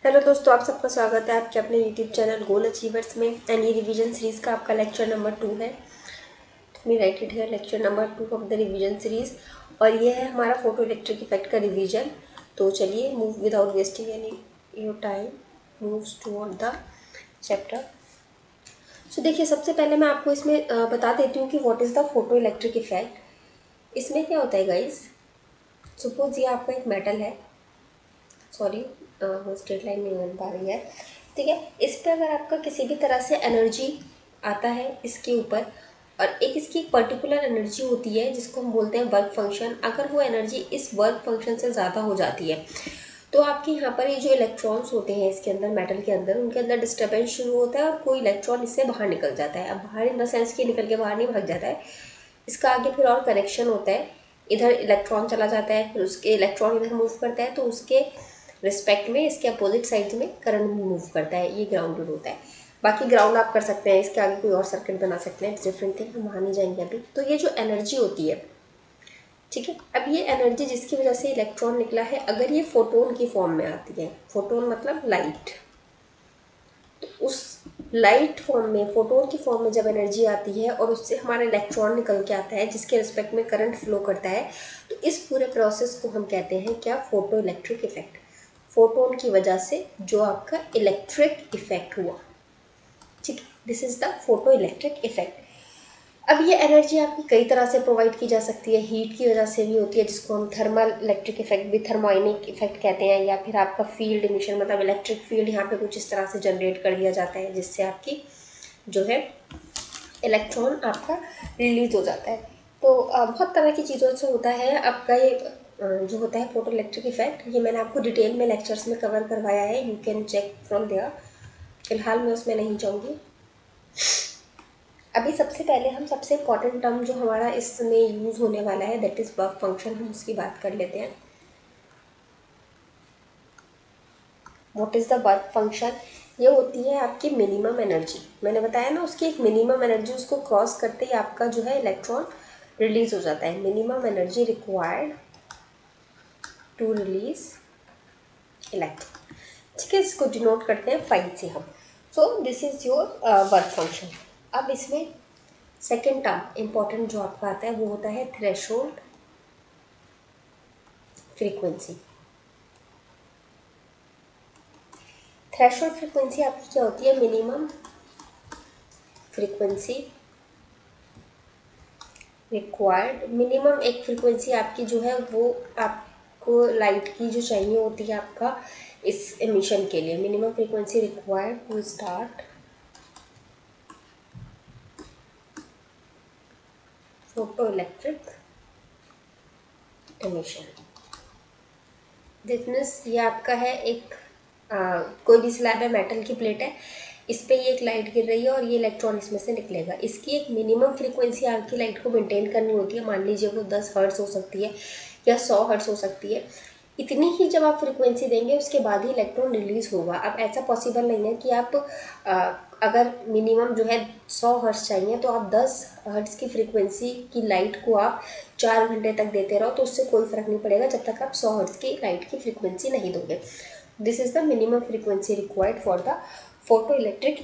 Hello दोस्तों, आप सबका स्वागत है आपके अपने यूट्यूब चैनल गोल अचीवर्स में। एंड ये रिवीजन सीरीज़ का आपका लेक्चर नंबर 2 है। मी राइट इट है lecture number 2 of the revision series. और ये है हमारा फोटो इलेक्ट्रिक इफेक्ट का रिवीजन। तो चलिए move without wasting any your time moves toward the chapter. So देखिए, सबसे पहले मैं आपको इसमें बता देती हूँ कि what is the photo electric effect. इसमें क्या होता है गाइज, सपोज ये आपका एक मेटल है, सॉरी स्ट्रेट लाइन नहीं बन पा रही है, ठीक है। इस पर अगर आपका किसी भी तरह से एनर्जी आता है इसके ऊपर, और एक इसकी एक पर्टिकुलर एनर्जी होती है जिसको हम बोलते हैं वर्क फंक्शन, अगर वो एनर्जी इस वर्क फंक्शन से ज़्यादा हो जाती है तो आपके यहाँ पर ये जो इलेक्ट्रॉन्स होते हैं इसके अंदर, मेटल के अंदर, उनके अंदर डिस्टर्बेंस शुरू होता है और कोई इलेक्ट्रॉन इससे बाहर निकल जाता है। अब बाहर इन द सेंस कि निकल के बाहर नहीं भाग जाता है, इसका आगे फिर और कनेक्शन होता है। इधर इलेक्ट्रॉन चला जाता है, फिर उसके इलेक्ट्रॉन इधर मूव करता है, तो उसके रिस्पेक्ट में इसके अपोजिट साइड में करंट मूव करता है, ये ग्राउंडेड होता है। बाकी ग्राउंड आप कर सकते हैं, इसके आगे कोई और सर्किट बना सकते हैं, डिफरेंट थिंग, हम वहाँ नहीं जाएंगे अभी। तो ये जो एनर्जी होती है, ठीक है, अब ये एनर्जी जिसकी वजह से इलेक्ट्रॉन निकला है, अगर ये फोटोन की फॉर्म में आती है, फोटोन मतलब लाइट, तो उस लाइट फॉर्म में, फोटोन की फॉर्म में जब एनर्जी आती है और उससे हमारा इलेक्ट्रॉन निकल के आता है जिसके रिस्पेक्ट में करंट फ्लो करता है, तो इस पूरे प्रोसेस को हम कहते हैं क्या, फोटो इलेक्ट्रिक इफेक्ट। फोटोन की वजह से जो आपका इलेक्ट्रिक इफेक्ट हुआ, ठीक है, this is the photo electric effect. अब ये एनर्जी आपकी कई तरह से प्रोवाइड की जा सकती है। हीट की वजह से भी होती है जिसको हम थर्मल इलेक्ट्रिक इफेक्ट भी, थर्मोनिक इफेक्ट कहते हैं, या फिर आपका फील्ड इमिशन मतलब इलेक्ट्रिक फील्ड यहाँ पे कुछ इस तरह से जनरेट कर दिया जाता है जिससे आपकी जो है इलेक्ट्रॉन आपका रिलीज हो जाता है। तो बहुत तरह की चीज़ों से होता है आपका ये जो होता है फोटो इलेक्ट्रिक इफेक्ट। ये मैंने आपको डिटेल में लेक्चर्स में कवर करवाया है, you can check from there. फिलहाल मैं उसमें नहीं जाऊँगी। अभी सबसे पहले हम सबसे इम्पॉर्टेंट टर्म जो हमारा इसमें यूज़ होने वाला है, दैट इज़ वर्क फंक्शन, हम उसकी बात कर लेते हैं। What is the work function? ये होती है आपकी मिनिमम एनर्जी। मैंने बताया ना, उसकी एक मिनिमम एनर्जी, उसको क्रॉस करते ही आपका जो है इलेक्ट्रॉन रिलीज हो जाता है। Minimum energy required to release electron, ठीक है। इसको डिनोट करते हैं फाइव से हम। So this is your work function. अब इसमें सेकेंड टर्म इंपॉर्टेंट जो आपका आता है वो होता है थ्रेशोल्ड फ्रीक्वेंसी। थ्रेशोल्ड फ्रीक्वेंसी आपकी क्या होती है? Minimum frequency required. मिनिमम एक फ्रीक्वेंसी आपकी जो है वो आपको लाइट की जो चाहिए होती है आपका इस एमिशन के लिए। Minimum frequency required to start photo electric emission. This means ये आपका है एक कोई भी स्लैब है, मेटल की प्लेट है, इस पर ये एक लाइट गिर रही है और ये इलेक्ट्रॉन इसमें से निकलेगा। इसकी एक मिनिमम फ्रीक्वेंसी आपकी लाइट को मेंटेन करनी होती है। मान लीजिए वो 10 हर्ट्ज हो सकती है या 100 हर्ट्ज हो सकती है। इतनी ही जब आप फ्रीक्वेंसी देंगे उसके बाद ही इलेक्ट्रॉन रिलीज होगा। अब ऐसा पॉसिबल नहीं है कि आप अगर मिनिमम जो है 100 हर्ट्ज चाहिए तो आप 10 हर्ट्ज की फ्रीक्वेंसी की लाइट को आप 4 घंटे तक देते रहो, तो उससे कोई फर्क नहीं पड़ेगा जब तक आप 100 हर्ट्ज की लाइट की फ्रीक्वेंसी नहीं दोगे। This is the minimum frequency required for the photo electric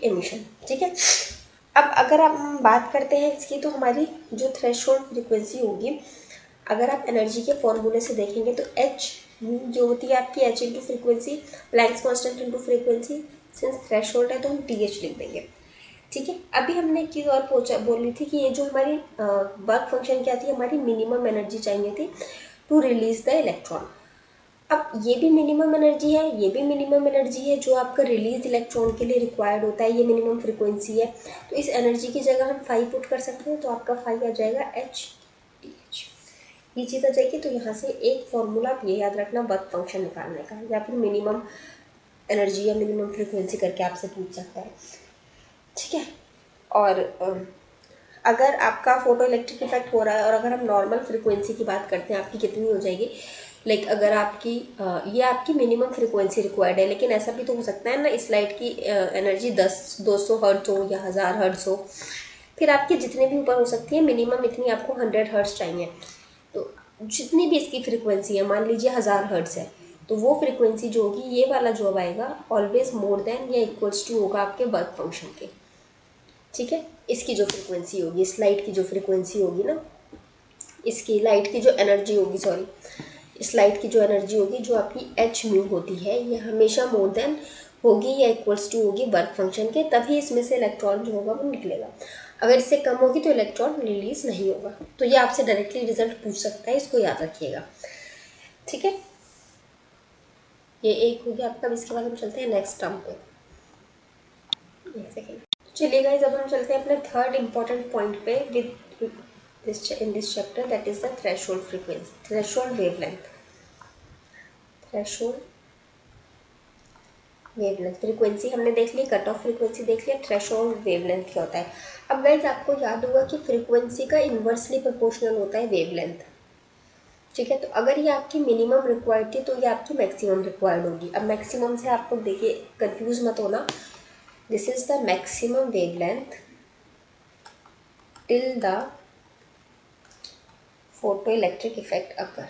emission, ठीक है। अब अगर आप बात करते हैं इसकी, तो हमारी जो थ्रेशोल्ड फ्रीक्वेंसी होगी, अगर आप एनर्जी के फॉर्मूले से देखेंगे तो एच जो होती है आपकी, H into frequency, Planck's constant into frequency, since threshold है तो हम टी एच लिख देंगे, ठीक है। अभी हमने एक चीज़ और बोली थी कि ये जो हमारी वर्क फंक्शन क्या थी, हमारी मिनिमम एनर्जी चाहिए थी टू रिलीज द इलेक्ट्रॉन। अब ये भी मिनिमम एनर्जी है, ये भी मिनिमम एनर्जी है जो आपका रिलीज इलेक्ट्रॉन के लिए रिक्वायर्ड होता है, ये मिनिमम फ्रीक्वेंसी है। तो इस एनर्जी की जगह हम 5 पुट कर सकते हैं, तो आपका 5 आ जाएगा एच टी एच, ये चीज़ आ जाएगी। तो यहाँ से एक फॉर्मूला आप ये याद रखना वर्क फंक्शन निकालने का, या फिर मिनिमम एनर्जी या मिनिमम फ्रीक्वेंसी करके आपसे पूछ सकता है, ठीक है। और अगर आपका फोटो इलेक्ट्रिक इफेक्ट हो रहा है और अगर हम नॉर्मल फ्रीक्वेंसी की बात करते हैं, आपकी कितनी हो जाएगी, लाइक अगर आपकी ये आपकी मिनिमम फ्रीक्वेंसी रिक्वायर्ड है, लेकिन ऐसा भी तो हो सकता है ना, इस लाइट की एनर्जी 200 हर्ट्ज हो या 1000 हर्ट्ज हो, फिर आपकी जितने भी ऊपर हो सकती है, मिनिमम इतनी आपको 100 हर्ट्ज चाहिए। तो जितनी भी इसकी फ्रीक्वेंसी है, मान लीजिए 1000 हर्ट्ज है, तो वो फ्रीक्वेंसी जो होगी, ये वाला जॉब आएगा ऑलवेज मोर देन या इक्वल्स टू होगा आपके वर्क फंक्शन के। ठीक है, इसकी जो फ्रीक्वेंसी होगी, इस लाइट की जो फ्रीक्वेंसी होगी ना, इसकी लाइट की जो एनर्जी होगी, सॉरी, इस लाइट की जो एनर्जी होगी जो आपकी एच म्यू होती है, ये हमेशा मोर देन होगी या इक्वल्स टू होगी वर्क फंक्शन के, तभी इसमें से इलेक्ट्रॉन जो होगा वो निकलेगा। अगर इससे कम होगी तो इलेक्ट्रॉन रिलीज नहीं होगा। तो ये आपसे डायरेक्टली रिजल्ट पूछ सकता है, इसको याद रखिएगा। ठीक है, ये एक हो गया आपका। अब इसके बाद हम चलते हैं नेक्स्ट टर्म पे। एक सेकेंड, चलिए गाइस, अब हम चलते हैं अपने थर्ड इंपॉर्टेंट पॉइंट पे with in this chapter, that is the threshold frequency, threshold wavelength, threshold wavelength. Frequency हमने देख ली, कट ऑफ फ्रीक्वेंसी देख लिया, थ्रेशोल्ड वेवलेंथ क्या होता है। अब गाइस आपको याद होगा कि फ्रीक्वेंसी का इन्वर्सली प्रोपोर्शनल होता है वेवलेंथ। ठीक है, तो अगर ये आपकी मिनिमम रिक्वायर्ड थी तो ये आपकी मैक्सिमम रिक्वायर्ड होगी। अब मैक्सिमम से आप लोग देखिए, कंफ्यूज मत होना, this is the maximum wavelength till the photo electric effect occur.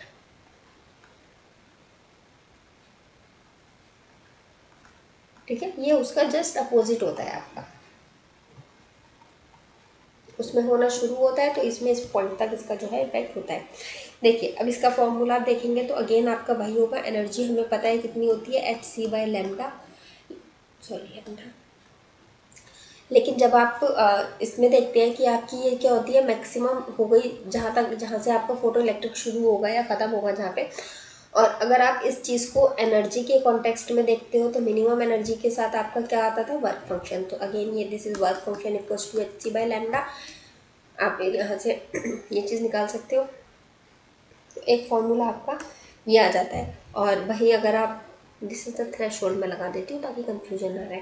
ठीक है, ये उसका जस्ट अपोजिट होता है आपका, उसमें होना शुरू होता है तो इसमें इस पॉइंट तक इसका जो है इफेक्ट होता है। देखिए, अब इसका फॉर्मूला आप देखेंगे तो अगेन आपका वही होगा। एनर्जी हमें पता है कितनी होती है, h c by lambda, sorry lambda. लेकिन जब आप इसमें देखते हैं कि आपकी ये क्या होती है, मैक्सिमम हो गई जहाँ से आपका फोटो इलेक्ट्रिक शुरू होगा या ख़त्म होगा जहाँ पे। और अगर आप इस चीज़ को एनर्जी के कॉन्टेक्स्ट में देखते हो तो मिनिमम एनर्जी के साथ आपका क्या आता था, वर्क फंक्शन। तो अगेन ये this is work function equals to h c by lambda. आप यहाँ से ये चीज़ निकाल सकते हो, तो एक फॉर्मूला आपका ये आ जाता है। और वही अगर आप दिस इज द थ्रेशोल्ड में लगा देती हूँ ताकि कंफ्यूजन ना रहे।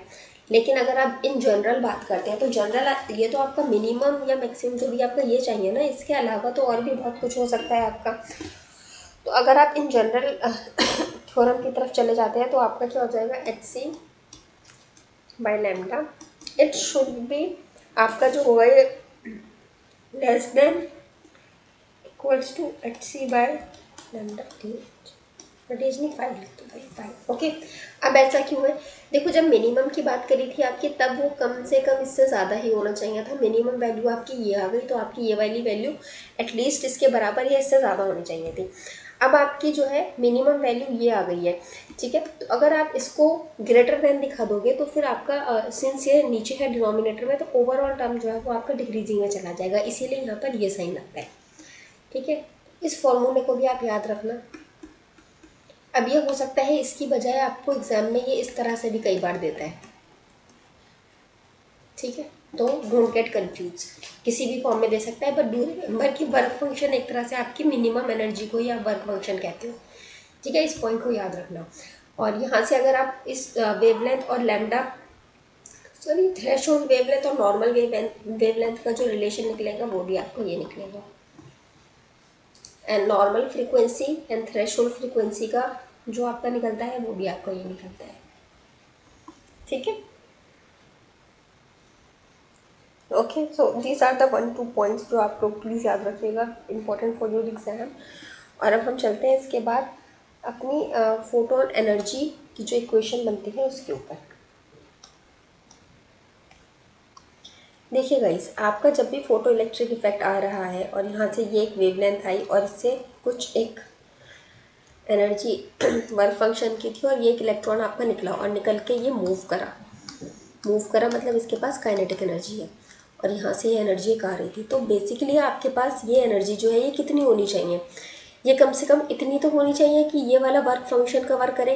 लेकिन अगर आप इन जनरल बात करते हैं तो जनरल ये तो आपका मिनिमम या मैक्सिमम जो भी आपका ये चाहिए ना, इसके अलावा तो और भी बहुत कुछ हो सकता है आपका। तो अगर आप इन जनरल थ्योरम की तरफ चले जाते हैं तो आपका क्या हो जाएगा, h c by lambda, it should be आपका जो होगा ये less than equals to h c by lambda t, but is नहीं फाइव तो भाई फाइव। ओके, अब ऐसा क्यों है, देखो जब मिनिमम की बात करी थी आपकी तब वो कम से कम इससे ज़्यादा ही होना चाहिए था। मिनिमम वैल्यू आपकी ये आ गई तो आपकी ये वाली वैल्यू एटलीस्ट इसके बराबर या इससे ज़्यादा होनी चाहिए थी। अब आपकी जो है मिनिमम वैल्यू ये आ गई है। ठीक है, तो अगर आप इसको ग्रेटर देन दिखा दोगे तो फिर आपका सिंस ये नीचे है डिनोमिनेटर में, तो ओवरऑल टर्म जो है वो आपका डिक्रीजिंग में चला जाएगा, इसीलिए यहाँ पर ये साइन लगता है। ठीक है, इस फॉर्मूले को भी आप याद रखना। अब ये हो सकता है इसकी बजाय आपको एग्जाम में ये इस तरह से भी कई बार देता है। ठीक है, तो डोंट गेट कंफ्यूज, किसी भी फॉर्म में दे सकता है, बट डू रिमेंबर कि वर्क फंक्शन एक तरह से आपकी मिनिमम एनर्जी को ही आप वर्क फंक्शन कहते हो। ठीक है, इस पॉइंट को याद रखना। और यहाँ से अगर आप इस वेवलेंथ और लैम्डा, सॉरी थ्रेशोल्ड वेवलेंथ और नॉर्मल वेवलेंथ का जो रिलेशन निकलेगा वो भी आपको ये निकलेगा। And normal frequency and threshold frequency का जो आपका निकलता है वो भी आपका ये निकलता है। ठीक है, okay, so these are the 1-2 points जो आप लोग प्लीज़ याद रखिएगा, इंपॉर्टेंट फॉर योर एग्जाम। और अब हम चलते हैं इसके बाद अपनी फोटोन एनर्जी की जो इक्वेशन बनती है उसके ऊपर। देखिए गाइस, आपका जब भी फोटो इलेक्ट्रिक इफेक्ट आ रहा है और यहाँ से ये एक वेवलेंथ आई और इससे कुछ एक एनर्जी वर्क फंक्शन की थी और ये एक इलेक्ट्रॉन आपका निकला और निकल के ये मूव करा मतलब इसके पास काइनेटिक एनर्जी है और यहाँ से ये एनर्जी एक आ रही थी। तो बेसिकली आपके पास ये एनर्जी जो है ये कितनी होनी चाहिए, ये कम से कम इतनी तो होनी चाहिए कि ये वाला वर्क फंक्शन कवर करे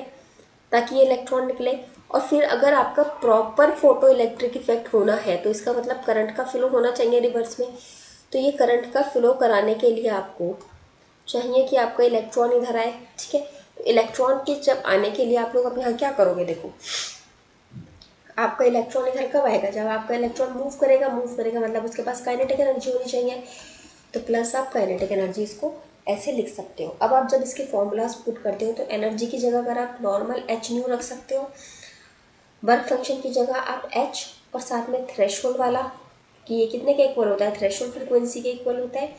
ताकि ये इलेक्ट्रॉन निकले। और फिर अगर आपका प्रॉपर फोटो इलेक्ट्रिक इफेक्ट होना है तो इसका मतलब करंट का फ्लो होना चाहिए रिवर्स में। तो ये करंट का फ्लो कराने के लिए आपको चाहिए कि आपका इलेक्ट्रॉन इधर आए। ठीक है, तो इलेक्ट्रॉन के जब आने के लिए आप लोग अब यहाँ क्या करोगे, देखो आपका इलेक्ट्रॉन इधर कब आएगा, जब आपका इलेक्ट्रॉन मूव करेगा मतलब उसके पास काइनेटिक एनर्जी होनी चाहिए। तो प्लस आप काइनेटिक एनर्जी इसको ऐसे लिख सकते हो। अब आप जब इसके फॉर्मूलाज पुट करते हो तो एनर्जी की जगह अगर आप नॉर्मल एच न्यू रख सकते हो, वर्क फंक्शन की जगह आप एच और साथ में थ्रेशोल्ड वाला कि ये कितने के इक्वल होता है, थ्रेशोल्ड फ्रिक्वेंसी के इक्वल होता है,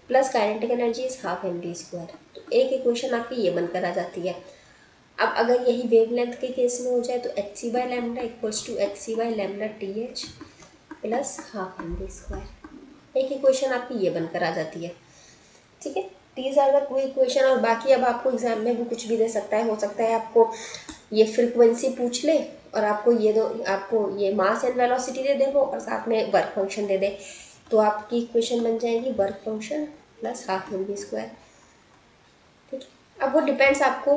plus kinetic energy is half mv²। तो एक इक्वेशन आपकी ये बनकर आ जाती है। अब अगर यही वेवलेंथ के केस में हो जाए तो h c by lambda equals to h c by lambda t h plus half m v square. एक इक्वेशन आपकी ये बनकर आ जाती है। ठीक है, these are the two equation. और बाकी अब आपको एग्जाम में भी कुछ भी दे सकता है, हो सकता है आपको ये फ्रीक्वेंसी पूछ ले और आपको ये दो, आपको ये मास एंड वेलोसिटी दे दे वो, और साथ में वर्क फंक्शन दे दे, तो आपकी इक्वेशन बन जाएगी work function plus half m v square. ठीक है, अब वो डिपेंड्स आपको,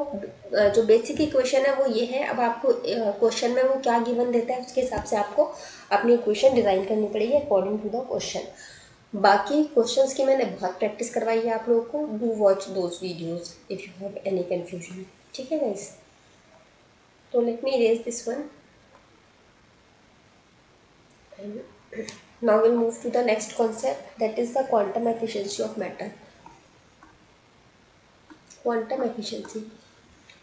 जो बेसिक इक्वेशन है वो ये है। अब आपको क्वेश्चन में वो क्या गिवन देता है उसके हिसाब से आपको अपनी इक्वेशन डिज़ाइन करनी पड़ेगी अकॉर्डिंग टू द क्वेश्चन। बाकी क्वेश्चंस की मैंने बहुत प्रैक्टिस करवाई है आप लोगों को। Do watch those videos if you have any confusion. ठीक है गाइस, तो let me erase this one and now we'll move to the next concept, that is the quantum efficiency of matter. Quantum efficiency,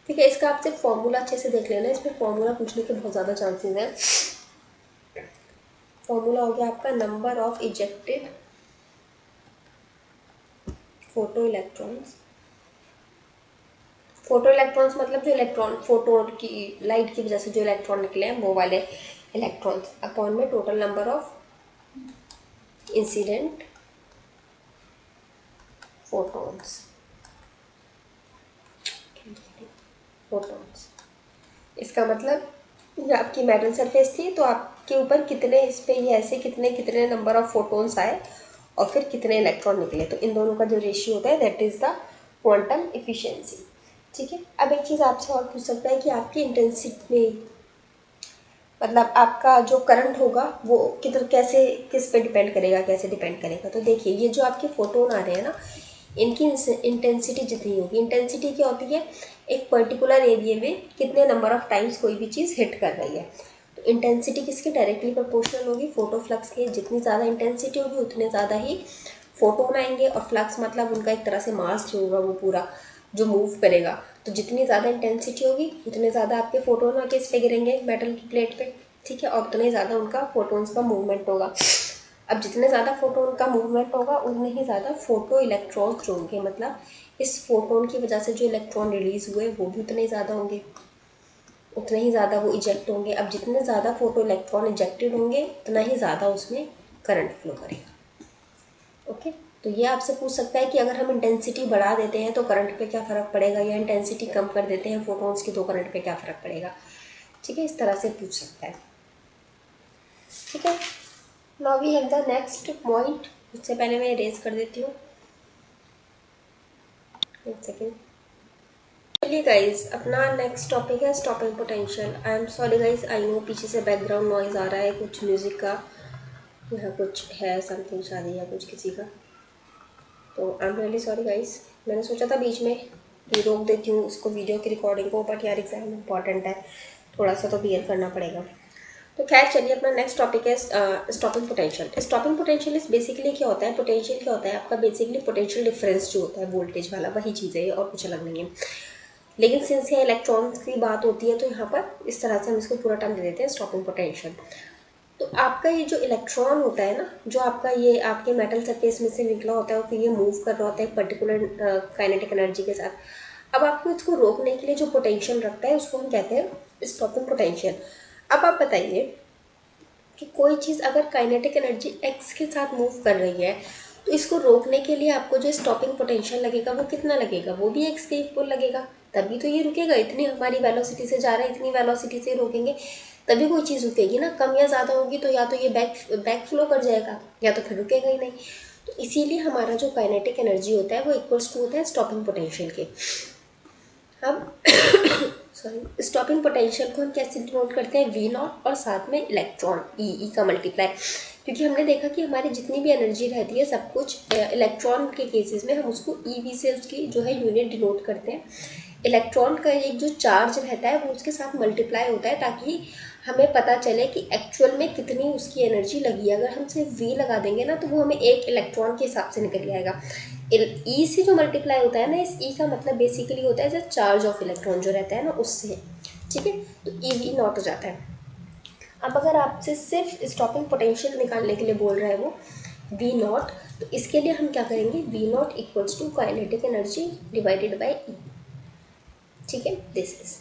ठीक है, इसका आप सिर्फ formula अच्छे से देख लेना, इसमें फॉर्मूला पूछने के बहुत ज़्यादा चांसेस हैं। फॉर्मूला हो गया आपका number of ejected photo electrons. Photo electrons मतलब जो इलेक्ट्रॉन फोटो की लाइट की वजह से जो इलेक्ट्रॉन निकले हैं वो वाले इलेक्ट्रॉन्स, अपॉन में total number of incident photons. Photons इसका मतलब ये आपकी मेटल सरफेस थी तो आपके ऊपर कितने इस पे ये ऐसे कितने कितने नंबर ऑफ फोटॉन्स आए और फिर कितने इलेक्ट्रॉन निकले, तो इन दोनों का जो रेशियो होता है that is the quantum efficiency. ठीक है, अब एक चीज़ आपसे और पूछ सकता है कि आपकी इंटेंसिटी में, मतलब आपका जो करंट होगा वो कैसे किस पे डिपेंड करेगा, कैसे डिपेंड करेगा। तो देखिए ये जो आपके फोटोन आ रहे हैं ना, इनकी इंटेंसिटी जितनी होगी, इंटेंसिटी क्या होती है, एक पर्टिकुलर एरिया में कितने नंबर ऑफ टाइम्स कोई भी चीज़ हिट कर रही है। तो इंटेंसिटी किसकी डायरेक्टली प्रोपोर्शनल होगी, फोटो फ्लक्स की। जितनी ज़्यादा इंटेंसिटी होगी उतने ज़्यादा ही फोटोन आएंगे, और फ्लक्स मतलब उनका एक तरह से मास जो होगा वो पूरा जो मूव करेगा। तो जितनी ज़्यादा इंटेंसिटी होगी उतने ज़्यादा आपके फोटोन आके इस पे गिरेंगे मेटल की प्लेट पे। ठीक है, और उतने ज़्यादा उनका फोटोन्स का मूवमेंट होगा। अब जितने ज़्यादा फोटोन का मूवमेंट होगा उतने ही ज़्यादा फोटो इलेक्ट्रॉन्स जो होंगे, मतलब इस फोटोन की वजह से जो इलेक्ट्रॉन रिलीज़ हुए वो भी उतने ज़्यादा होंगे, उतने ही ज़्यादा वो इजेक्ट होंगे। अब जितने ज़्यादा फोटो इलेक्ट्रॉन इजेक्टेड होंगे उतना ही ज़्यादा उसमें करंट फ्लो करेगा। ओके, तो ये आपसे पूछ सकता है कि अगर हम इंटेंसिटी बढ़ा देते हैं तो करंट पे क्या फ़र्क पड़ेगा, या इंटेंसिटी कम कर देते हैं फोटोन्स की तो करंट पे क्या फ़र्क पड़ेगा। ठीक है, इस तरह से पूछ सकता है। ठीक है, now we have the next point. उससे पहले मैं इरेज कर देती हूँ, एक सेकेंड। चलिए गाइज, अपना नेक्स्ट टॉपिक है stopping potential. I am sorry guys, I know पीछे से बैकग्राउंड नॉइज़ आ रहा है कुछ म्यूज़िक का, यहाँ कुछ है समथिंग शादी या कुछ किसी का, तो I am really sorry guys. मैंने सोचा था बीच में कि रोक देती हूँ उसको वीडियो की रिकॉर्डिंग को, बट यार एग्जाम इंपॉर्टेंट है, थोड़ा सा तो बियर करना पड़ेगा। तो खैर चलिए, अपना नेक्स्ट टॉपिक है स्टॉपिंग पोटेंशियल। स्टॉपिंग पोटेंशियल इस बेसिकली क्या होता है, पोटेंशियल क्या होता है आपका, बेसिकली पोटेंशियल डिफरेंस जो होता है वोल्टेज वाला, वही चीज़ है और कुछ अलग नहीं है। लेकिन सिंस ये इलेक्ट्रॉन्स की बात होती है तो यहाँ पर इस तरह से हम इसको पूरा टर्म दे देते हैं स्टॉपिंग पोटेंशियल। तो आपका ये जो इलेक्ट्रॉन होता है ना, जो आपका ये आपके मेटल सरफेस में से निकला होता है और फिर ये मूव कर रहा होता है एक पर्टिकुलर काइनेटिक एनर्जी के साथ। अब आपको इसको रोकने के लिए जो पोटेंशियल रखता है उसको हम कहते हैं स्टॉपिंग पोटेंशियल। अब आप बताइए कि कोई चीज़ अगर काइनेटिक एनर्जी एक्स के साथ मूव कर रही है तो इसको रोकने के लिए आपको जो स्टॉपिंग पोटेंशियल लगेगा वो कितना लगेगा, वो भी एक्स के इक्वल लगेगा, तभी तो ये रुकेगा। इतनी हमारी वेलोसिटी से जा रहा है, इतनी वेलोसिटी से रोकेंगे तभी कोई चीज़ रुकेगी ना। कम या ज़्यादा होगी तो या तो ये बैक फ्लो कर जाएगा या तो फिर रुकेगा ही नहीं। तो इसीलिए हमारा जो काइनेटिक एनर्जी होता है वो इक्वल्स टू होता है स्टॉपिंग पोटेंशियल के। अब सॉरी, स्टॉपिंग पोटेंशियल को हम कैसे डिनोट करते हैं, वी नॉट और साथ में इलेक्ट्रॉन ई का मल्टीप्लाई। क्योंकि हमने देखा कि हमारी जितनी भी एनर्जी रहती है सब कुछ इलेक्ट्रॉन के केसेस में हम उसको ईवी से उसकी जो है यूनिट डिनोट करते हैं। इलेक्ट्रॉन का एक जो चार्ज रहता है वो उसके साथ मल्टीप्लाई होता है ताकि हमें पता चले कि एक्चुअल में कितनी उसकी एनर्जी लगी है। अगर हम सिर्फ वी लगा देंगे ना तो वो हमें एक इलेक्ट्रॉन के हिसाब से निकल जाएगा। ई से जो मल्टीप्लाई होता है ना, इस ई का मतलब बेसिकली होता है जो चार्ज ऑफ इलेक्ट्रॉन जो रहता है ना उससे। ठीक है, तो ई वी नॉट हो जाता है। अब अगर आपसे सिर्फ स्टॉपिंग पोटेंशियल निकालने के लिए बोल रहा है वो वी नॉट, तो इसके लिए हम क्या करेंगे, V naught equals to kinetic energy divided by E. ठीक है, दिस इज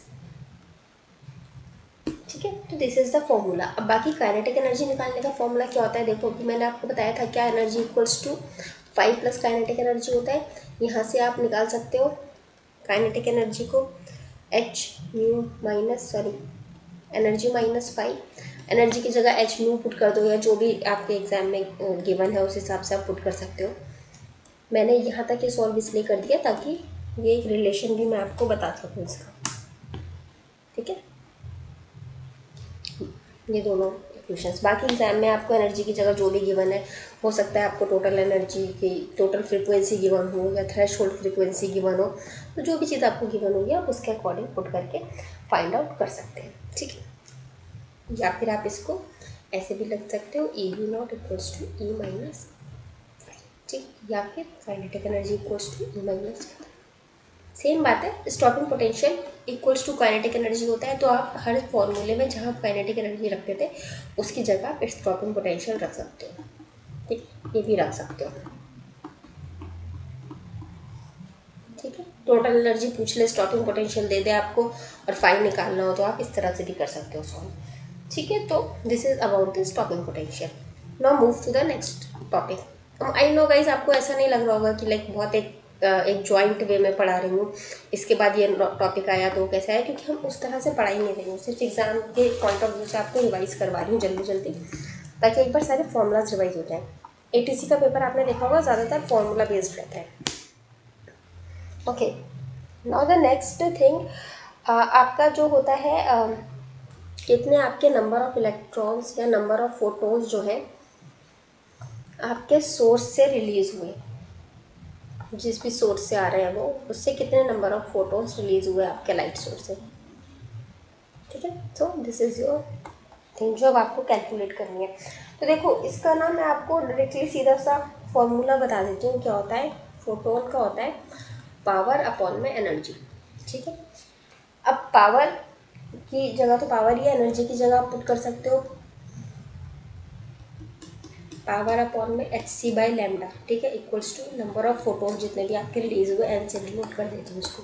ठीक है। तो दिस इज़ द फॉर्मूला। अब बाकी काइनेटिक एनर्जी निकालने का फॉर्मूला क्या होता है, देखो अभी मैंने आपको बताया था क्या, energy equals to 5 plus kinetic energy होता है। यहाँ से आप निकाल सकते हो काइनेटिक एनर्जी को, h mu minus energy minus 5, energy की जगह एच म्यू पुट कर दो, या जो भी आपके एग्जाम में गिवन है उस हिसाब से आप पुट कर सकते हो। मैंने यहाँ तक ये सॉल्व इसलिए कर दिया ताकि ये एक रिलेशन भी मैं आपको बता सकूँ इसका, ठीक है। ये दोनों इक्वेशंस, बाकी एग्जाम में आपको एनर्जी की जगह जो भी गिवन है, हो सकता है आपको टोटल एनर्जी की टोटल फ्रीक्वेंसी गिवन हो या थ्रेशोल्ड फ्रीक्वेंसी गिवन हो, तो जो भी चीज़ आपको गिवन होगी आप उसके अकॉर्डिंग पुट करके फाइंड आउट कर सकते हैं, ठीक है। या फिर आप इसको ऐसे भी लिख सकते हो, e v naught equals to e minus, ठीक, या फिर kinetic energy equals to e minus, same बात है। Stopping potential equals to kinetic energy होता है, तो आप हर फॉर्मूले में जहाँ काइनेटिक एनर्जी रखते थे उसकी जगह आप स्टॉपिंग पोटेंशियल रख सकते हो, ठीक, ये भी रख सकते हो, ठीक है। टोटल एनर्जी पूछ ले, स्टॉपिंग पोटेंशियल दे दे आपको और फाइन निकालना हो तो आप इस तरह से भी कर सकते हो सॉल्व, ठीक है। तो this is about the stopping potential. Now move to the next topic. I know guys आपको ऐसा नहीं लग रहा होगा कि लाइक बहुत एक जॉइंट वे में पढ़ा रही हूँ, इसके बाद ये टॉपिक आया तो कैसा है, क्योंकि हम उस तरह से पढ़ा ही नहीं रही हूँ, सिर्फ एग्जाम के पॉइंट ऑफ व्यू से आपको रिवाइज करवा रही हूँ जल्दी जल्दी, ताकि एक बार सारे फॉर्मूलाज रिवाइज हो जाए। एटीसी का पेपर आपने देखा होगा ज़्यादातर फॉर्मूला बेस्ड रहता है, okay. Now the next thing, आपका जो होता है कितने आपके नंबर ऑफ इलेक्ट्रॉन्स या नंबर ऑफ फोटोन्स जो है आपके सोर्स से रिलीज हुए, जिस भी सोर्स से आ रहे हैं वो, उससे कितने नंबर ऑफ फोटोन्स रिलीज हुए आपके लाइट सोर्स से, ठीक है। So this is your thing जो अब आपको कैलकुलेट करनी है। तो देखो इसका ना मैं आपको डायरेक्टली सीधा सा फॉर्मूला बता देती हूँ क्या होता है। फोटोन का होता है पावर अपॉन में एनर्जी, ठीक है। अब पावर की जगह तो पावर या एनर्जी की जगह आप पुट कर सकते हो पावर अपॉन में एच सी बाई लैम्डा, ठीक है, equals to number of photon जितने भी आपके रिलीज हुए, एन से डिनोट कर देते हैं उसको,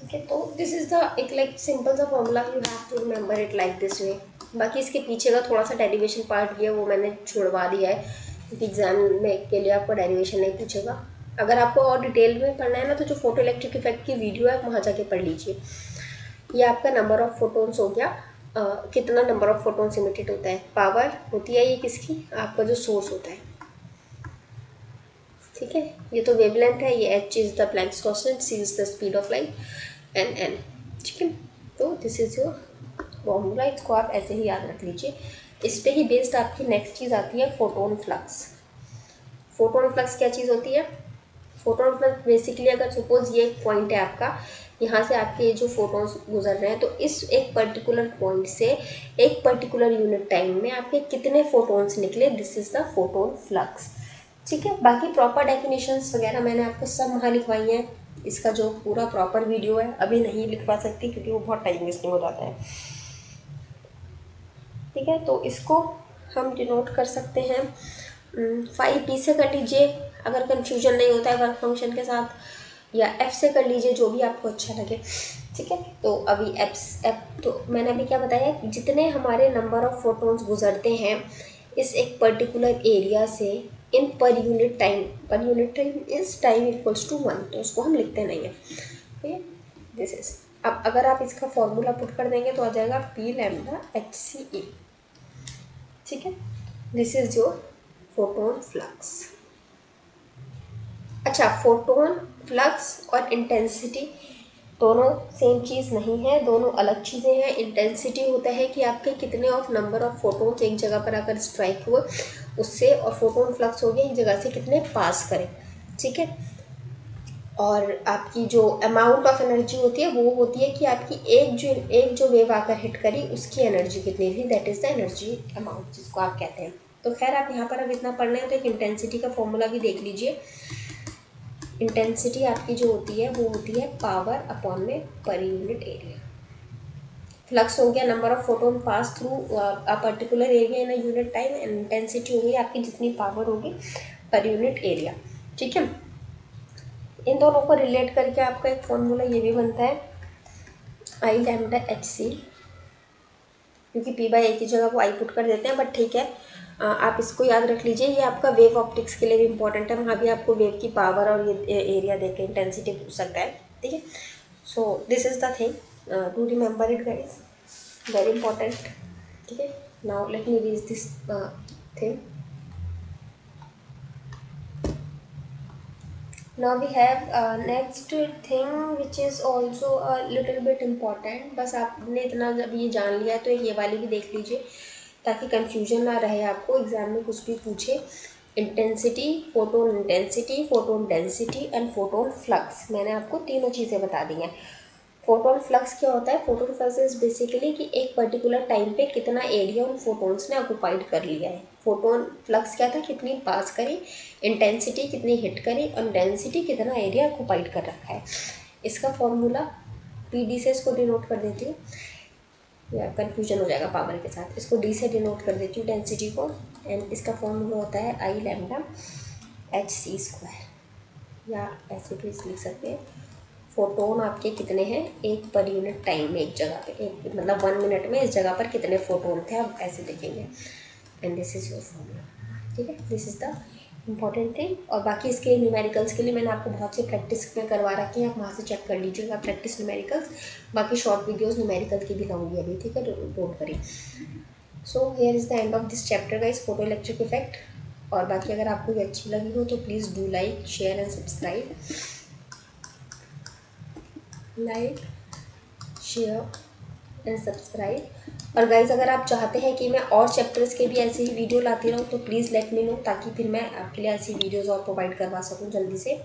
ठीक है। तो दिस इज द एक लाइक सिंपल सा formula, you have to remember it like this way. बाकी इसके पीछे का थोड़ा सा डेरिवेशन पार्ट भी है, वो मैंने छुड़वा दिया है क्योंकि एग्जाम में के लिए आपको डेरिवेशन नहीं पूछेगा। अगर आपको और डिटेल में पढ़ना है ना, तो जो फोटो इलेक्ट्रिक इफेक्ट की वीडियो है वहाँ जाके पढ़ लीजिए। ये आपका नंबर ऑफ फोटोन्स हो गया, कितना नंबर ऑफ फोटोन्स इमिटेड होता है, पावर होती है ये किसकी, आपका जो सोर्स होता है, ठीक है। ये तो वेवलेंथ है, ये h is the Planck's constant, c is the speed of light and n, ठीक है। तो दिस इज योर फॉर्मूला, इसको आप ऐसे ही याद रख लीजिए। इस पे ही बेस्ड आपकी नेक्स्ट चीज़ आती है फोटोन फ्लक्स। फोटोन फ्लक्स क्या चीज़ होती है, फोटोन फ्लक्स बेसिकली अगर सपोज ये एक पॉइंट है आपका, यहाँ से आपके जो फोटोन्स गुजर रहे हैं, तो इस एक पर्टिकुलर पॉइंट से एक पर्टिकुलर यूनिट टाइम में आपके कितने फोटोन्स निकले, this is the photon flux, ठीक है। बाकी प्रॉपर डेफिनेशंस वगैरह मैंने आपको सब वहाँ लिखवाई हैं, इसका जो पूरा प्रॉपर वीडियो है अभी नहीं लिखवा सकती क्योंकि वो बहुत टाइम वेस्टिंग हो जाता है, ठीक है। तो इसको हम डिनोट कर सकते हैं 5p से कर लीजिए अगर कन्फ्यूजन नहीं होता है वर्क फंक्शन के साथ, या f से कर लीजिए, जो भी आपको अच्छा लगे, ठीक है। तो अभी f तो मैंने अभी क्या बताया, जितने हमारे नंबर ऑफ फोटोन्स गुजरते हैं इस एक पर्टिकुलर एरिया से इन पर unit time is time equals to 1, तो उसको हम लिखते नहीं हैं, ठीक है। दिस इज, अब अगर आप इसका फॉर्मूला पुट कर देंगे तो आ जाएगा p लैम्डा HCE, ठीक है। This is your photon flux. अच्छा, फोटोन फ्लक्स और इंटेंसिटी दोनों सेम चीज़ नहीं है, दोनों अलग चीज़ें हैं। इंटेंसिटी होता है कि आपके कितने ऑफ नंबर ऑफ फोटोन्स एक जगह पर आकर स्ट्राइक हुए उससे, और फोटोन फ्लक्स हो गया एक जगह से कितने पास करें, ठीक है। और आपकी जो अमाउंट ऑफ एनर्जी होती है वो होती है कि आपकी एक जो वेव आकर हिट करी उसकी एनर्जी कितनी थी, that is the energy amount जिसको आप कहते हैं। तो खैर आप यहाँ पर अब इतना पढ़ रहे हैं तो एक इंटेंसिटी का फॉर्मूला भी देख लीजिए। इंटेंसिटी आपकी जो होती है वो होती है पावर अपॉन में पर यूनिट एरिया। फ्लक्स हो गया number of photon pass through a particular area in a unit time, and intensity हो गई आपकी जितनी पावर होगी पर यूनिट एरिया, ठीक है। इन दोनों को रिलेट करके आपका एक फॉर्मूला ये भी बनता है I लैम्डा HC क्योंकि पी बाई ए की जगह वो आई पुट कर देते हैं, बट ठीक है, आप इसको याद रख लीजिए। ये आपका वेव ऑप्टिक्स के लिए भी इंपॉर्टेंट है, वहाँ भी आपको वेव की पावर और ये एरिया देकर इंटेंसिटी पूछ सकता है, ठीक है। So this is the thing to remember it guys, very important, ठीक है। Now let me read this thing. Now we have next thing which is also a little bit important। बस आपने इतना जब ये जान लिया है तो ये वाली भी देख लीजिए ताकि कंफ्यूजन ना रहे आपको एग्जाम में कुछ भी पूछे। Intensity, photon density and photon flux, मैंने आपको तीनों चीज़ें बता दी हैं। फोटोन फ्लक्स क्या होता है? फोटोन फ्लक्स इज बेसिकली कि एक पर्टिकुलर टाइम पे कितना एरिया उन फोटोन्स ने ऑक्यूपाइड कर लिया है। फोटोन फ्लक्स क्या था? कितनी पास करी, इंटेंसिटी कितनी हिट करी और डेंसिटी कितना एरिया ऑक्यूपाइड कर रखा है। इसका फॉर्मूला PD से इसको डिनोट कर देती हूँ, या कन्फ्यूजन हो जाएगा पावर के साथ। इसको D से डिनोट कर देती हूँ डेंसिटी को, एंड इसका फॉर्मूला होता है I लैम्डा hc², या ऐसे भी लिख सकते हैं। फोटोन आपके कितने हैं एक पर यूनिट टाइम में, एक जगह पे, एक मतलब 1 मिनट में इस जगह पर कितने फोटोन थे, आप ऐसे देखेंगे। And this is your formula, ठीक है। This is the important thing. और बाकी इसके न्यूमेरिकल्स के लिए मैंने आपको बहुत सी प्रैक्टिस में करवा रखी है, आप वहाँ से चेक कर लीजिएगा प्रैक्टिस न्यूमेरिकल्स। बाकी शॉर्ट वीडियोज़ न्यूमेरिकल की भी लाऊंगी अभी, ठीक है, don't worry. So here is the end of this chapter guys, photo electric effect. और बाकी अगर आपको ये अच्छी लगी हो तो please do like, share and subscribe. Like, share and subscribe. और गाइज अगर आप चाहते हैं कि मैं और चैप्टर्स के भी ऐसे ही वीडियो लाती रहूँ तो प्लीज़ लेट मी नो, ताकि फिर मैं आपके लिए ऐसी वीडियोज़ और प्रोवाइड करवा सकूँ जल्दी से।